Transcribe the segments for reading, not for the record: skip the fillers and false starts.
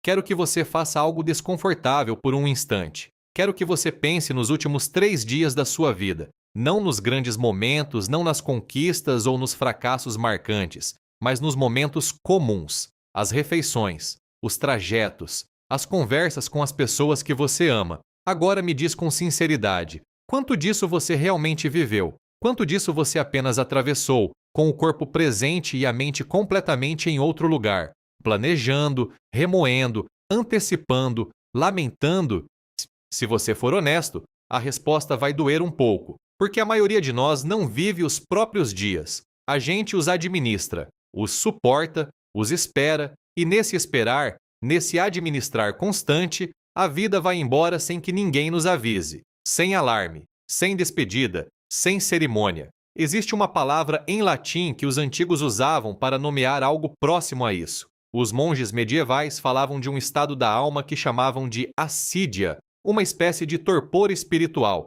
Quero que você faça algo desconfortável por um instante. Quero que você pense nos últimos 3 dias da sua vida. Não nos grandes momentos, não nas conquistas ou nos fracassos marcantes, mas nos momentos comuns, as refeições, os trajetos, as conversas com as pessoas que você ama. Agora me diz com sinceridade, quanto disso você realmente viveu? Quanto disso você apenas atravessou, com o corpo presente e a mente completamente em outro lugar, planejando, remoendo, antecipando, lamentando? Se você for honesto, a resposta vai doer um pouco, porque a maioria de nós não vive os próprios dias. A gente os administra, os suporta, os espera, e nesse esperar, nesse administrar constante, a vida vai embora sem que ninguém nos avise, sem alarme, sem despedida, sem cerimônia. Existe uma palavra em latim que os antigos usavam para nomear algo próximo a isso. Os monges medievais falavam de um estado da alma que chamavam de assídia, uma espécie de torpor espiritual,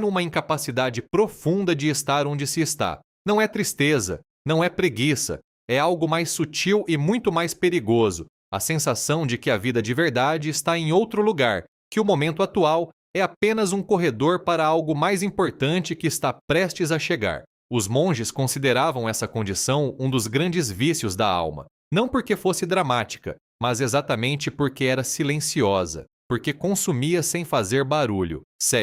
uma incapacidade profunda de estar onde se está. Não é tristeza, não é preguiça, é algo mais sutil e muito mais perigoso, a sensação de que a vida de verdade está em outro lugar, que o momento atual é apenas um corredor para algo mais importante que está prestes a chegar. Os monges consideravam essa condição um dos grandes vícios da alma, não porque fosse dramática, mas exatamente porque era silenciosa, porque consumia sem fazer barulho,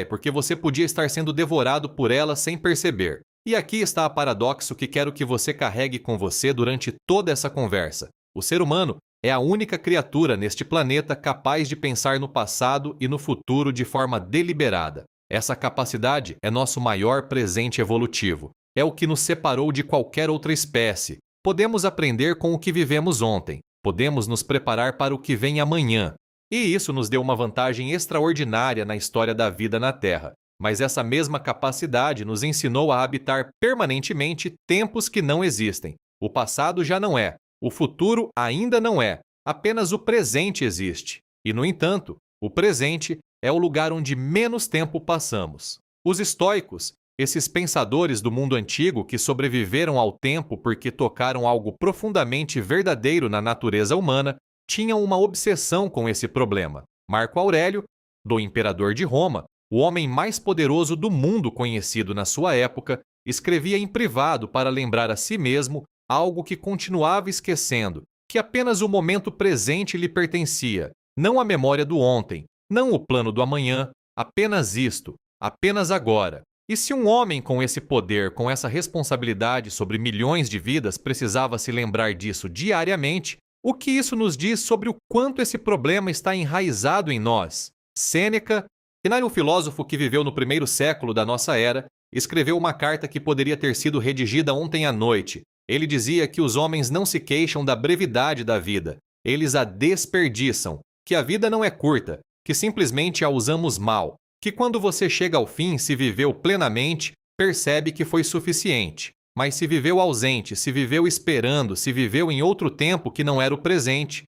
porque você podia estar sendo devorado por ela sem perceber. E aqui está o paradoxo que quero que você carregue com você durante toda essa conversa. O ser humano é a única criatura neste planeta capaz de pensar no passado e no futuro de forma deliberada. Essa capacidade é nosso maior presente evolutivo. É o que nos separou de qualquer outra espécie. Podemos aprender com o que vivemos ontem. Podemos nos preparar para o que vem amanhã. E isso nos deu uma vantagem extraordinária na história da vida na Terra. Mas essa mesma capacidade nos ensinou a habitar permanentemente tempos que não existem. O passado já não é. O futuro ainda não é. Apenas o presente existe. E, no entanto, o presente é o lugar onde menos tempo passamos. Os estoicos, esses pensadores do mundo antigo que sobreviveram ao tempo porque tocaram algo profundamente verdadeiro na natureza humana, tinham uma obsessão com esse problema. Marco Aurélio, do imperador de Roma, o homem mais poderoso do mundo conhecido na sua época, escrevia em privado para lembrar a si mesmo algo que continuava esquecendo, que apenas o momento presente lhe pertencia, não a memória do ontem, não o plano do amanhã, apenas isto, apenas agora. E se um homem com esse poder, com essa responsabilidade sobre milhões de vidas precisava se lembrar disso diariamente, o que isso nos diz sobre o quanto esse problema está enraizado em nós? Sêneca, que era um filósofo que viveu no primeiro século da nossa era, escreveu uma carta que poderia ter sido redigida ontem à noite. Ele dizia que os homens não se queixam da brevidade da vida, eles a desperdiçam, que a vida não é curta, que simplesmente a usamos mal, que quando você chega ao fim, se viveu plenamente, percebe que foi suficiente. Mas se viveu ausente, se viveu esperando, se viveu em outro tempo que não era o presente,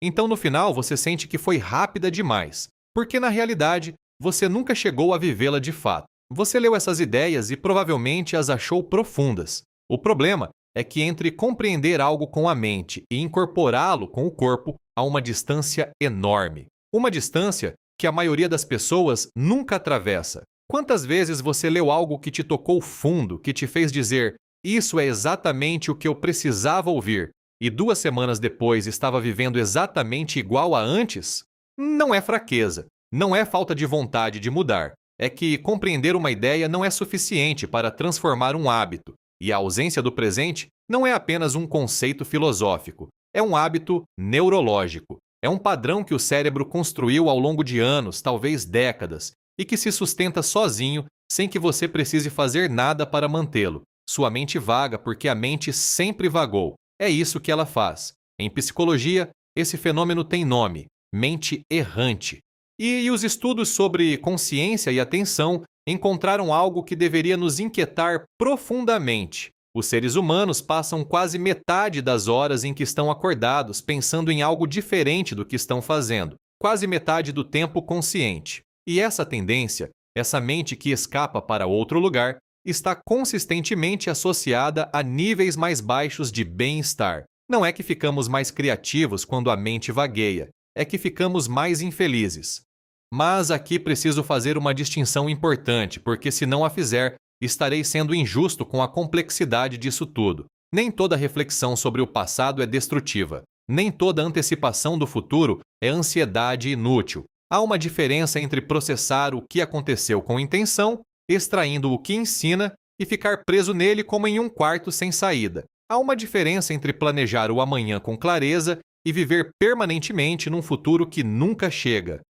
então no final você sente que foi rápida demais, porque na realidade você nunca chegou a vivê-la de fato. Você leu essas ideias e provavelmente as achou profundas. O problema é que entre compreender algo com a mente e incorporá-lo com o corpo, há uma distância enorme. Uma distância que a maioria das pessoas nunca atravessa. Quantas vezes você leu algo que te tocou fundo, que te fez dizer: isso é exatamente o que eu precisava ouvir, e 2 semanas depois estava vivendo exatamente igual a antes? Não é fraqueza, não é falta de vontade de mudar. É que compreender uma ideia não é suficiente para transformar um hábito, e a ausência do presente não é apenas um conceito filosófico, é um hábito neurológico. É um padrão que o cérebro construiu ao longo de anos, talvez décadas, e que se sustenta sozinho, sem que você precise fazer nada para mantê-lo. Sua mente vaga porque a mente sempre vagou. É isso que ela faz. Em psicologia, esse fenômeno tem nome: mente errante. E os estudos sobre consciência e atenção encontraram algo que deveria nos inquietar profundamente. Os seres humanos passam quase metade das horas em que estão acordados pensando em algo diferente do que estão fazendo, quase metade do tempo consciente. E essa tendência, essa mente que escapa para outro lugar, está consistentemente associada a níveis mais baixos de bem-estar. Não é que ficamos mais criativos quando a mente vagueia, é que ficamos mais infelizes. Mas aqui preciso fazer uma distinção importante, porque se não a fizer, estarei sendo injusto com a complexidade disso tudo. Nem toda reflexão sobre o passado é destrutiva. Nem toda antecipação do futuro é ansiedade inútil. Há uma diferença entre processar o que aconteceu com intenção, extraindo o que ensina, e ficar preso nele como em um quarto sem saída. Há uma diferença entre planejar o amanhã com clareza e viver permanentemente num futuro que nunca chega.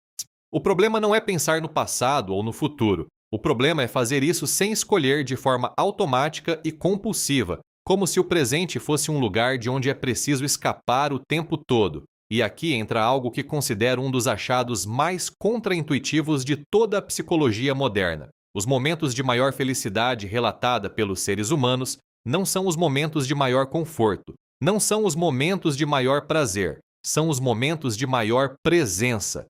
O problema não é pensar no passado ou no futuro. O problema é fazer isso sem escolher de forma automática e compulsiva, como se o presente fosse um lugar de onde é preciso escapar o tempo todo. E aqui entra algo que considero um dos achados mais contraintuitivos de toda a psicologia moderna. Os momentos de maior felicidade relatada pelos seres humanos não são os momentos de maior conforto, não são os momentos de maior prazer, são os momentos de maior presença.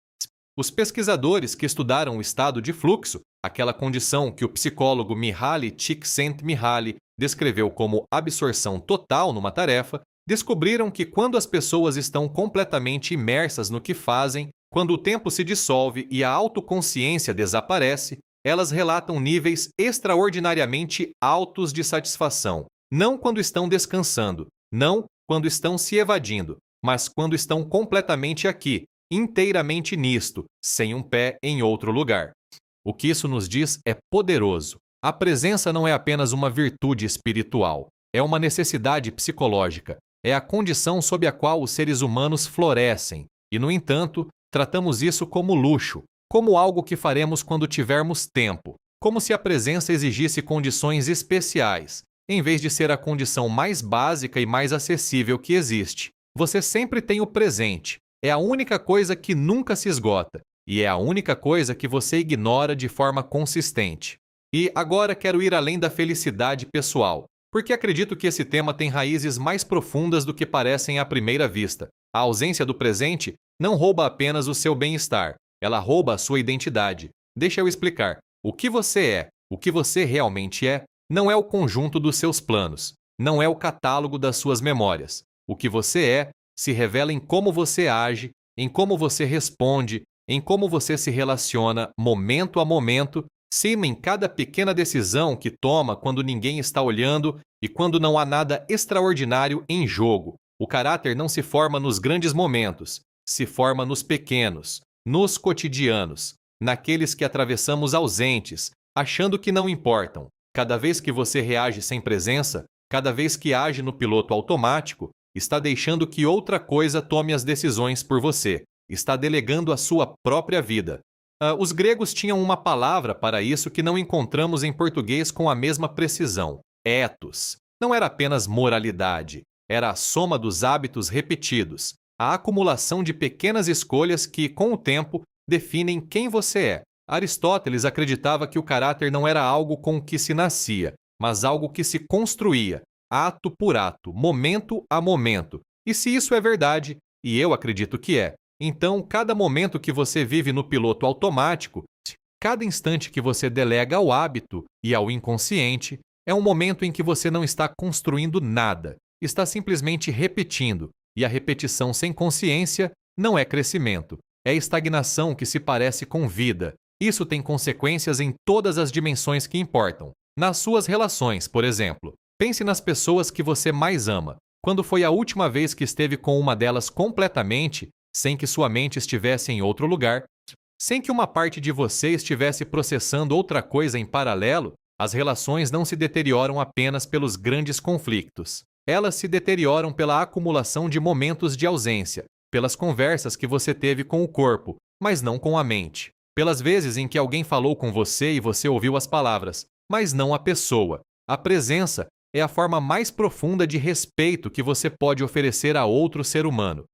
Os pesquisadores que estudaram o estado de fluxo, aquela condição que o psicólogo Mihaly Csikszentmihalyi descreveu como absorção total numa tarefa, descobriram que quando as pessoas estão completamente imersas no que fazem, quando o tempo se dissolve e a autoconsciência desaparece, elas relatam níveis extraordinariamente altos de satisfação, não quando estão descansando, não quando estão se evadindo, mas quando estão completamente aqui, inteiramente nisto, sem um pé em outro lugar. O que isso nos diz é poderoso. A presença não é apenas uma virtude espiritual, é uma necessidade psicológica, é a condição sob a qual os seres humanos florescem, e, no entanto, tratamos isso como luxo, como algo que faremos quando tivermos tempo, como se a presença exigisse condições especiais, em vez de ser a condição mais básica e mais acessível que existe. Você sempre tem o presente, é a única coisa que nunca se esgota, e é a única coisa que você ignora de forma consistente. E agora quero ir além da felicidade pessoal, porque acredito que esse tema tem raízes mais profundas do que parecem à primeira vista. A ausência do presente não rouba apenas o seu bem-estar, ela rouba a sua identidade. Deixa eu explicar. O que você realmente é, não é o conjunto dos seus planos, não é o catálogo das suas memórias. O que você é se revela em como você age, em como você responde, em como você se relaciona momento a momento, sim, em cada pequena decisão que toma quando ninguém está olhando e quando não há nada extraordinário em jogo. O caráter não se forma nos grandes momentos, se forma nos pequenos, nos cotidianos, naqueles que atravessamos ausentes, achando que não importam. Cada vez que você reage sem presença, cada vez que age no piloto automático, está deixando que outra coisa tome as decisões por você, está delegando a sua própria vida. Os gregos tinham uma palavra para isso que não encontramos em português com a mesma precisão: ethos. Não era apenas moralidade, era a soma dos hábitos repetidos, a acumulação de pequenas escolhas que, com o tempo, definem quem você é. Aristóteles acreditava que o caráter não era algo com que se nascia, mas algo que se construía, ato por ato, momento a momento. E se isso é verdade, e eu acredito que é, então cada momento que você vive no piloto automático, cada instante que você delega ao hábito e ao inconsciente, é um momento em que você não está construindo nada, está simplesmente repetindo. E a repetição sem consciência não é crescimento, é estagnação que se parece com vida. Isso tem consequências em todas as dimensões que importam. Nas suas relações, por exemplo. Pense nas pessoas que você mais ama. Quando foi a última vez que esteve com uma delas completamente, sem que sua mente estivesse em outro lugar, sem que uma parte de você estivesse processando outra coisa em paralelo? As relações não se deterioram apenas pelos grandes conflitos. Elas se deterioram pela acumulação de momentos de ausência, pelas conversas que você teve com o corpo, mas não com a mente, pelas vezes em que alguém falou com você e você ouviu as palavras, mas não a pessoa. A presença é a forma mais profunda de respeito que você pode oferecer a outro ser humano.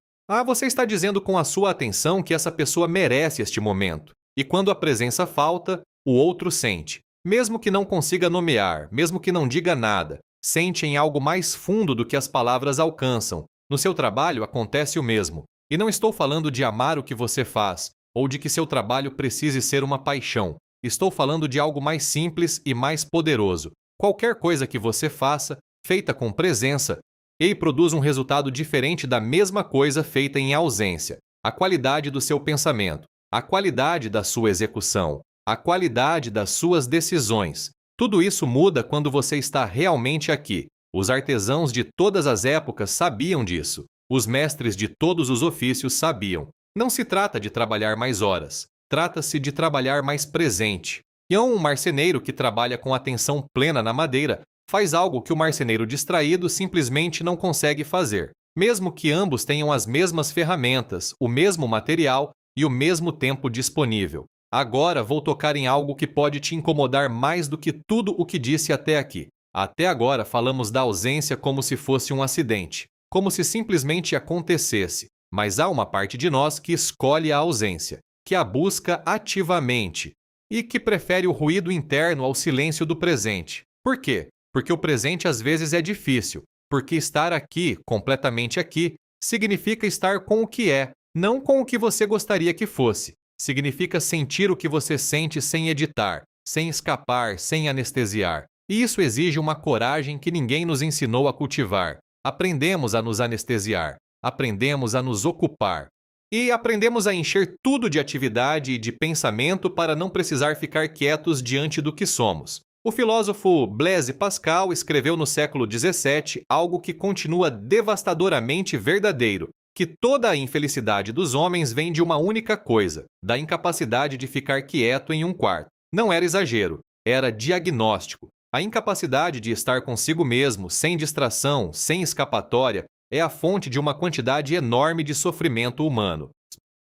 Você está dizendo com a sua atenção que essa pessoa merece este momento. E quando a presença falta, o outro sente. Mesmo que não consiga nomear, mesmo que não diga nada, sente em algo mais fundo do que as palavras alcançam. No seu trabalho acontece o mesmo. E não estou falando de amar o que você faz, ou de que seu trabalho precise ser uma paixão. Estou falando de algo mais simples e mais poderoso. Qualquer coisa que você faça, feita com presença, ele produz um resultado diferente da mesma coisa feita em ausência. a qualidade do seu pensamento, a qualidade da sua execução, a qualidade das suas decisões. Tudo isso muda quando você está realmente aqui. Os artesãos de todas as épocas sabiam disso. Os mestres de todos os ofícios sabiam. Não se trata de trabalhar mais horas, trata-se de trabalhar mais presente. E um marceneiro que trabalha com atenção plena na madeira faz algo que o marceneiro distraído simplesmente não consegue fazer, mesmo que ambos tenham as mesmas ferramentas, o mesmo material e o mesmo tempo disponível. Agora vou tocar em algo que pode te incomodar mais do que tudo o que disse até aqui. Até agora falamos da ausência como se fosse um acidente, como se simplesmente acontecesse. Mas há uma parte de nós que escolhe a ausência, que a busca ativamente e que prefere o ruído interno ao silêncio do presente. Por quê? Porque o presente às vezes é difícil, porque estar aqui, completamente aqui, significa estar com o que é, não com o que você gostaria que fosse. Significa sentir o que você sente sem editar, sem escapar, sem anestesiar. E isso exige uma coragem que ninguém nos ensinou a cultivar. Aprendemos a nos anestesiar, aprendemos a nos ocupar. E aprendemos a encher tudo de atividade e de pensamento para não precisar ficar quietos diante do que somos. O filósofo Blaise Pascal escreveu no século XVII algo que continua devastadoramente verdadeiro, que toda a infelicidade dos homens vem de uma única coisa, da incapacidade de ficar quieto em um quarto. Não era exagero, era diagnóstico. A incapacidade de estar consigo mesmo, sem distração, sem escapatória, é a fonte de uma quantidade enorme de sofrimento humano.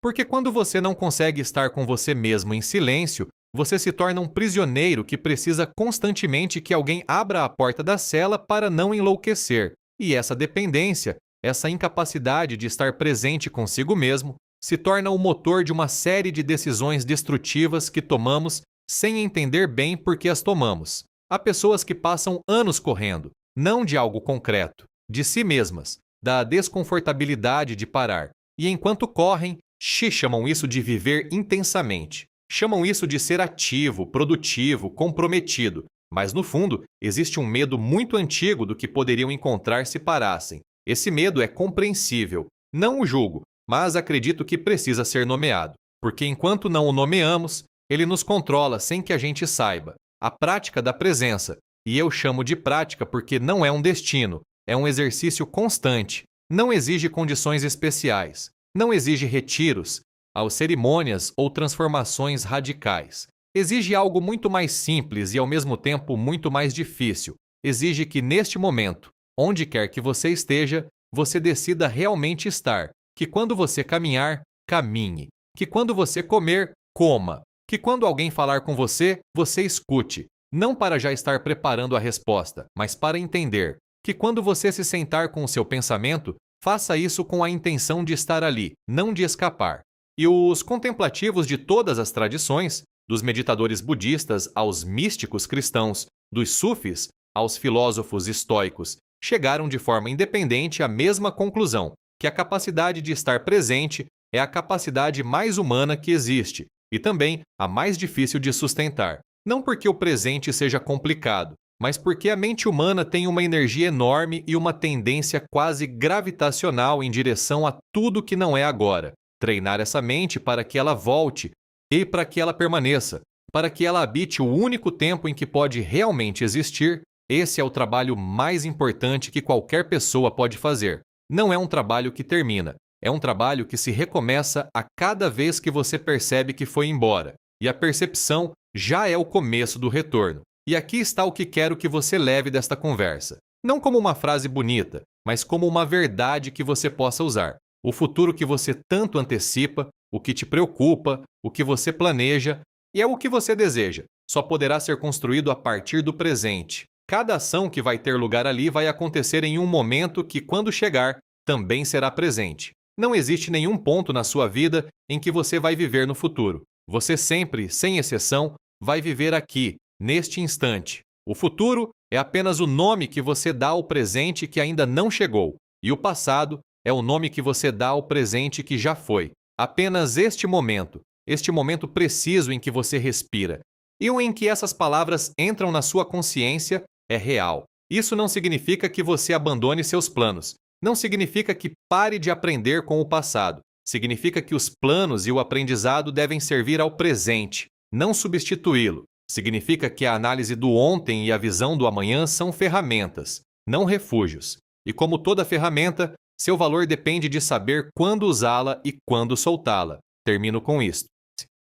Porque quando você não consegue estar com você mesmo em silêncio, você se torna um prisioneiro que precisa constantemente que alguém abra a porta da cela para não enlouquecer. E essa dependência, essa incapacidade de estar presente consigo mesmo, se torna o motor de uma série de decisões destrutivas que tomamos sem entender bem por que as tomamos. Há pessoas que passam anos correndo, não de algo concreto, de si mesmas, da desconfortabilidade de parar. E enquanto correm, chamam isso de viver intensamente. Chamam isso de ser ativo, produtivo, comprometido. Mas no fundo, existe um medo muito antigo do que poderiam encontrar se parassem. Esse medo é compreensível. Não o julgo, mas acredito que precisa ser nomeado. Porque enquanto não o nomeamos, ele nos controla sem que a gente saiba. A prática da presença, e eu chamo de prática porque não é um destino, é um exercício constante, não exige condições especiais, não exige retiros, cerimônias ou transformações radicais. Exige algo muito mais simples e ao mesmo tempo muito mais difícil. Exige que neste momento, onde quer que você esteja, você decida realmente estar, que quando você caminhar, caminhe, que quando você comer, coma, que quando alguém falar com você, você escute, não para já estar preparando a resposta, mas para entender, que quando você se sentar com o seu pensamento, faça isso com a intenção de estar ali, não de escapar. E os contemplativos de todas as tradições, dos meditadores budistas aos místicos cristãos, dos sufis aos filósofos estoicos, chegaram de forma independente à mesma conclusão, que a capacidade de estar presente é a capacidade mais humana que existe, e também a mais difícil de sustentar. Não porque o presente seja complicado, mas porque a mente humana tem uma energia enorme e uma tendência quase gravitacional em direção a tudo que não é agora. Treinar essa mente para que ela volte e para que ela permaneça, para que ela habite o único tempo em que pode realmente existir, esse é o trabalho mais importante que qualquer pessoa pode fazer. Não é um trabalho que termina, é um trabalho que se recomeça a cada vez que você percebe que foi embora. E a percepção já é o começo do retorno. E aqui está o que quero que você leve desta conversa. Não como uma frase bonita, mas como uma verdade que você possa usar. O futuro que você tanto antecipa, o que te preocupa, o que você planeja e é o que você deseja, só poderá ser construído a partir do presente. Cada ação que vai ter lugar ali vai acontecer em um momento que, quando chegar, também será presente. Não existe nenhum ponto na sua vida em que você vai viver no futuro. Você sempre, sem exceção, vai viver aqui, neste instante. O futuro é apenas o nome que você dá ao presente que ainda não chegou, e o passado é o nome que você dá ao presente que já foi. Apenas este momento preciso em que você respira, e o em que essas palavras entram na sua consciência é real. Isso não significa que você abandone seus planos. Não significa que pare de aprender com o passado. Significa que os planos e o aprendizado devem servir ao presente, não substituí-lo. Significa que a análise do ontem e a visão do amanhã são ferramentas, não refúgios. E como toda ferramenta, seu valor depende de saber quando usá-la e quando soltá-la. Termino com isto.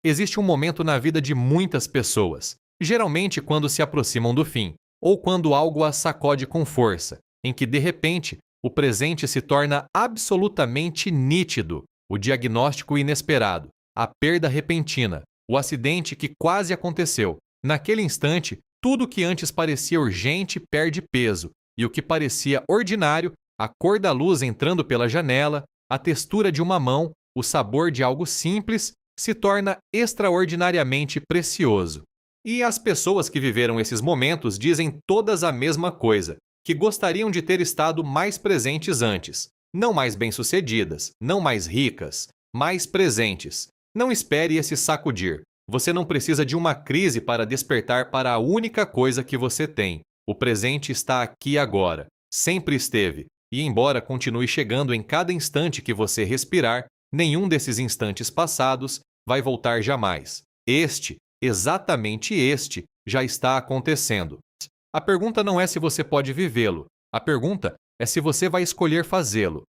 Existe um momento na vida de muitas pessoas, geralmente quando se aproximam do fim, ou quando algo as sacode com força, em que de repente o presente se torna absolutamente nítido, o diagnóstico inesperado, a perda repentina, o acidente que quase aconteceu. Naquele instante, tudo que antes parecia urgente perde peso, e o que parecia ordinário, a cor da luz entrando pela janela, a textura de uma mão, o sabor de algo simples, se torna extraordinariamente precioso. E as pessoas que viveram esses momentos dizem todas a mesma coisa, que gostariam de ter estado mais presentes antes. Não mais bem-sucedidas, não mais ricas, mais presentes. Não espere esse sacudir. Você não precisa de uma crise para despertar para a única coisa que você tem. O presente está aqui agora. Sempre esteve. E embora continue chegando em cada instante que você respirar, nenhum desses instantes passados vai voltar jamais. Exatamente este, já está acontecendo. A pergunta não é se você pode vivê-lo. A pergunta é se você vai escolher fazê-lo.